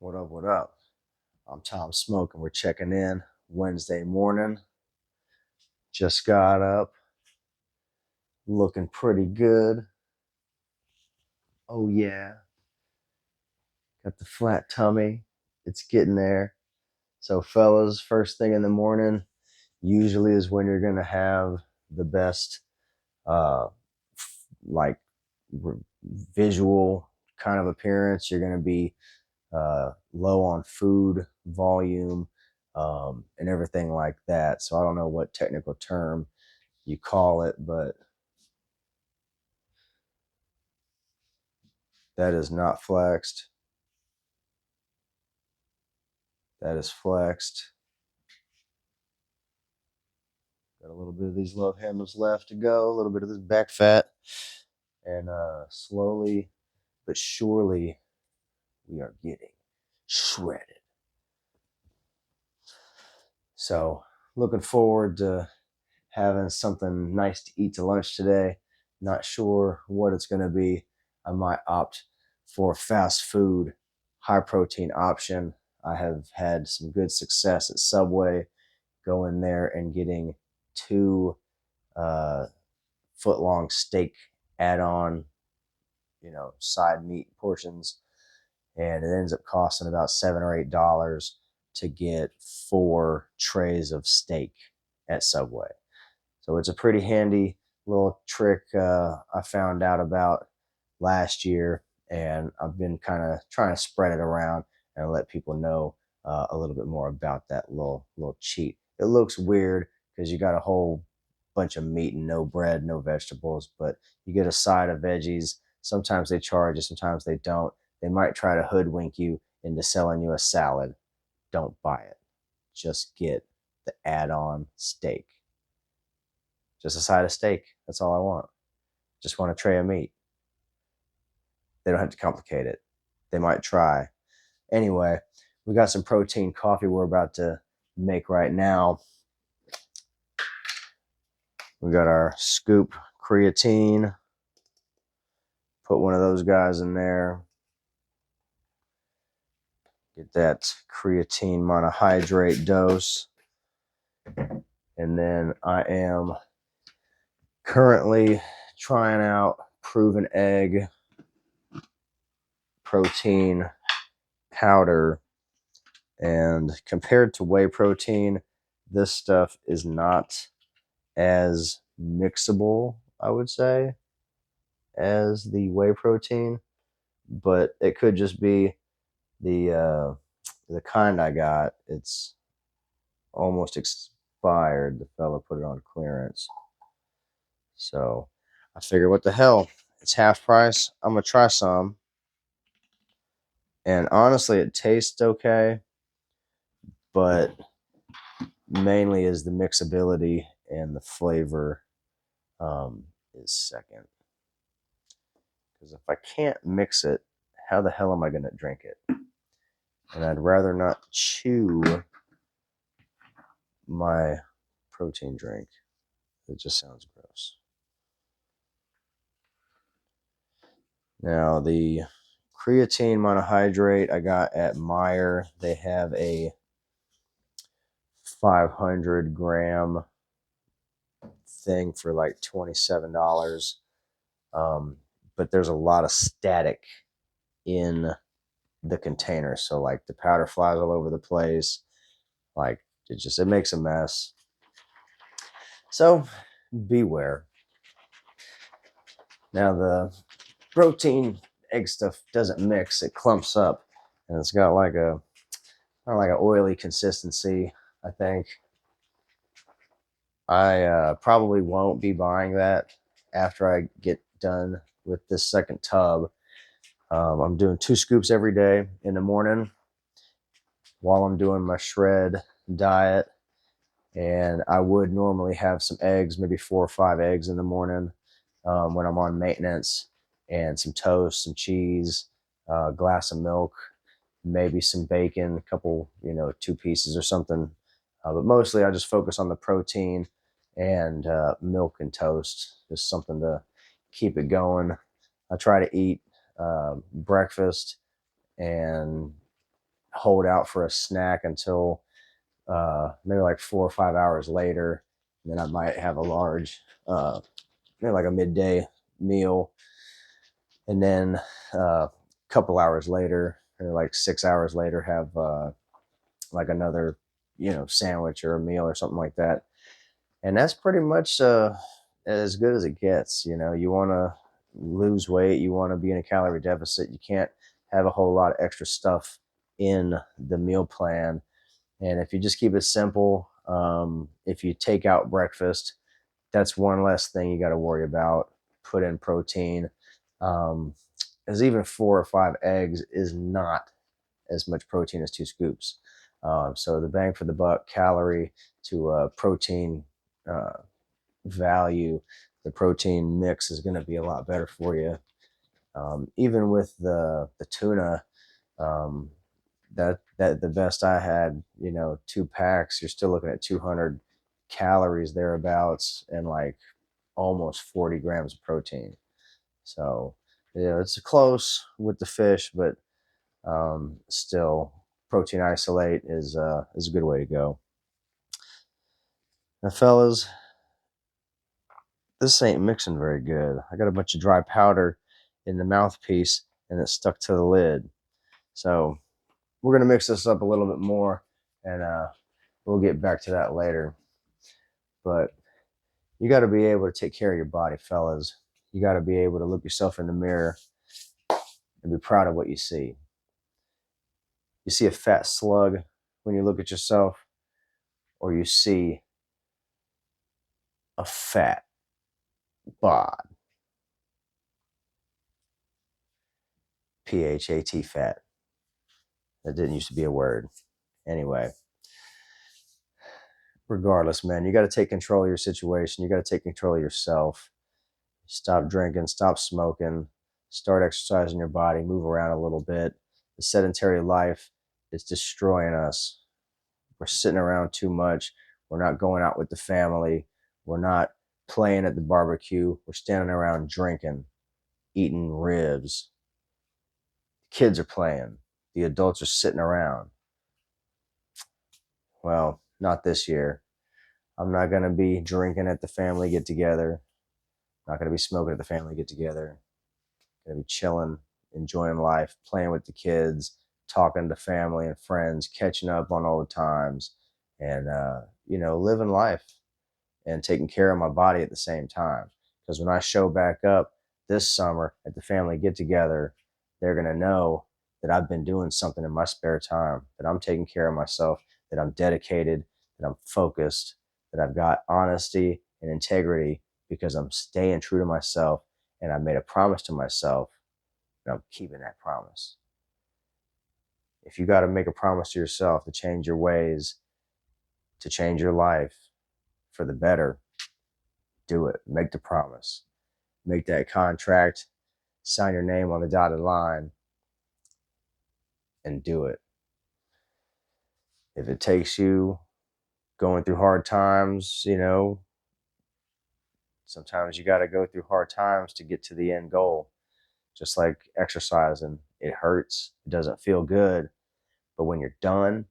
What up, what up? I'm Tom Smoke and we're checking in Wednesday morning. Just got up, looking pretty good. Oh yeah, got the flat tummy. It's getting there. So fellas, first thing in the morning usually is when you're gonna have the best uh like visual kind of appearance. You're gonna be low on food volume and everything like that. So I don't know what technical term you call it, but that is not flexed. That is flexed. Got a little bit of these love handles left to go, a little bit of this back fat, and slowly but surely we are getting shredded. So looking forward to having something nice to eat to lunch today. Not sure what it's going to be. I might opt for a fast food, high protein option. I have had some good success at Subway going there and getting two uh, foot long steak add on, side meat portions. And it ends up costing about $7 or $8 to get 4 trays of steak at Subway. So it's a pretty handy little trick I found out about last year, and I've been kind of trying to spread it around and let people know a little bit more about that little cheat. It looks weird because you got a whole bunch of meat and no bread, no vegetables, but you get a side of veggies. Sometimes they charge you, sometimes they don't. They might try to hoodwink you into selling you a salad. Don't buy it. Just get the add-on steak. Just a side of steak. That's all I want. Just want a tray of meat. They don't have to complicate it. They might try. Anyway, we got some protein coffee we're about to make right now. We got our scoop creatine. Put one of those guys in there. Get that creatine monohydrate dose. And then I am currently trying out Proven Egg protein powder. And compared to whey protein, this stuff is not as mixable, I would say, as the whey protein, but it could just be the kind I got. It's almost expired. The fella put it on clearance, so I figured, what the hell? It's half price. I'm gonna try some, and honestly, it tastes okay, but mainly is the mixability and the flavor is second. Because if I can't mix it, how the hell am I going to drink it? And I'd rather not chew my protein drink. It just sounds gross. Now, the creatine monohydrate I got at Meijer, they have a 500-gram thing for like $27. But there's a lot of static in the container. So like the powder flies all over the place. Like it makes a mess. So beware. Now the protein egg stuff doesn't mix, it clumps up, and it's got like a kind of like an oily consistency, I think. I probably won't be buying that after I get done with this second tub. I'm doing 2 scoops every day in the morning while I'm doing my shred diet. And I would normally have some eggs, maybe 4 or 5 eggs in the morning when I'm on maintenance, and some toast, some cheese, a glass of milk, maybe some bacon, a couple, 2 pieces or something. But mostly I just focus on the protein and milk and toast, just something to keep it going. I try to eat breakfast and hold out for a snack until maybe like 4 or 5 hours later. And then I might have a large, maybe like a midday meal. And then a couple hours later, or like 6 hours later, have like another, sandwich or a meal or something like that. And that's pretty much as good as it gets. You want to lose weight, you want to be in a calorie deficit. You can't have a whole lot of extra stuff in the meal plan. And if you just keep it simple, if you take out breakfast, that's one less thing you got to worry about. Put in protein. Um, as even 4 or 5 eggs is not as much protein as 2 scoops. So the bang for the buck, calorie to protein uh, value, the protein mix is going to be a lot better for you. Even with the tuna, um, that the best I had, 2 packs, you're still looking at 200 calories thereabouts and like almost 40 grams of protein. So it's close with the fish, but still, protein isolate is a good way to go. Now, fellas, this ain't mixing very good. I got a bunch of dry powder in the mouthpiece, and it's stuck to the lid. So we're gonna mix this up a little bit more, and we'll get back to that later. But you got to be able to take care of your body, fellas. You got to be able to look yourself in the mirror and be proud of what you see. You see a fat slug when you look at yourself, or you see a fat bod. PHAT, fat. That didn't used to be a word. Anyway, regardless, man, you got to take control of your situation. You got to take control of yourself. Stop drinking, stop smoking, start exercising your body, move around a little bit. The sedentary life is destroying us. We're sitting around too much. We're not going out with the family. We're not playing at the barbecue. We're standing around drinking, eating ribs. Kids are playing. The adults are sitting around. Well, not this year. I'm not going to be drinking at the family get together. Not going to be smoking at the family get together. Going to be chilling, enjoying life, playing with the kids, talking to family and friends, catching up on old times, and living life and taking care of my body at the same time. Because when I show back up this summer at the family get together, they're going to know that I've been doing something in my spare time, that I'm taking care of myself, that I'm dedicated, that I'm focused, that I've got honesty and integrity because I'm staying true to myself and I made a promise to myself and I'm keeping that promise. If you got to make a promise to yourself to change your ways, to change your life for the better, do it. Make the promise. Make that contract, sign your name on the dotted line, and do it. If it takes you going through hard times, sometimes you got to go through hard times to get to the end goal. Just like exercising, it hurts, it doesn't feel good, but when you're done,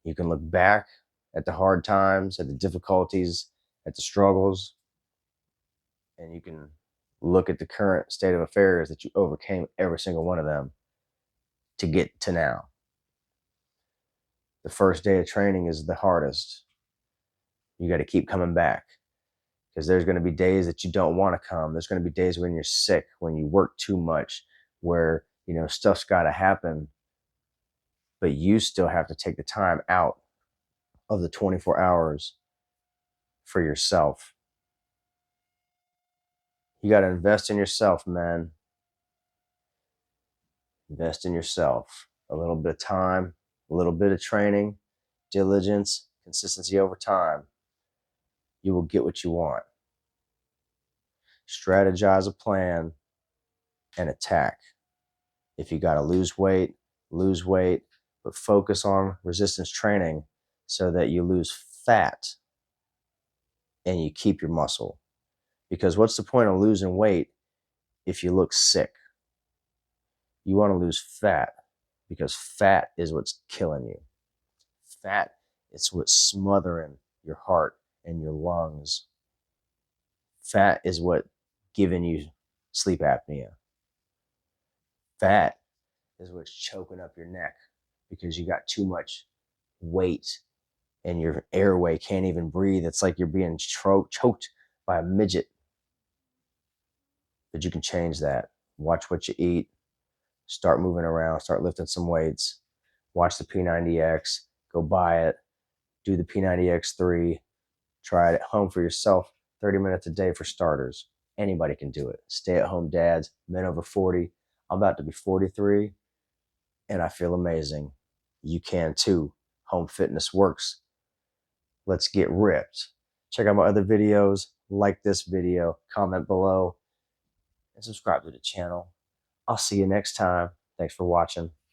you can look back at the hard times, at the difficulties, at the struggles, and you can look at the current state of affairs that you overcame every single one of them to get to now. The first day of training is the hardest. You got to keep coming back because there's going to be days that you don't want to come. There's going to be days when you're sick, when you work too much, where, stuff's got to happen, but you still have to take the time out of the 24 hours for yourself. You got to invest in yourself, man. Invest in yourself. A little bit of time, a little bit of training, diligence, consistency over time. You will get what you want. Strategize a plan and attack. If you got to lose weight, but focus on resistance training so that you lose fat and you keep your muscle. Because what's the point of losing weight if you look sick? You want to lose fat because fat is what's killing you. Fat is what's smothering your heart and your lungs. Fat is what giving you sleep apnea. Fat is what's choking up your neck because you got too much weight and your airway can't even breathe. It's like you're being choked by a midget. But you can change that. Watch what you eat. Start moving around. Start lifting some weights. Watch the P90X. Go buy it. Do the P90X3. Try it at home for yourself. 30 minutes a day for starters. Anybody can do it. Stay at home dads, men over 40. I'm about to be 43 and I feel amazing. You can too. Home fitness works. Let's get ripped. Check out my other videos. Like this video. Comment below. And subscribe to the channel. I'll see you next time. Thanks for watching.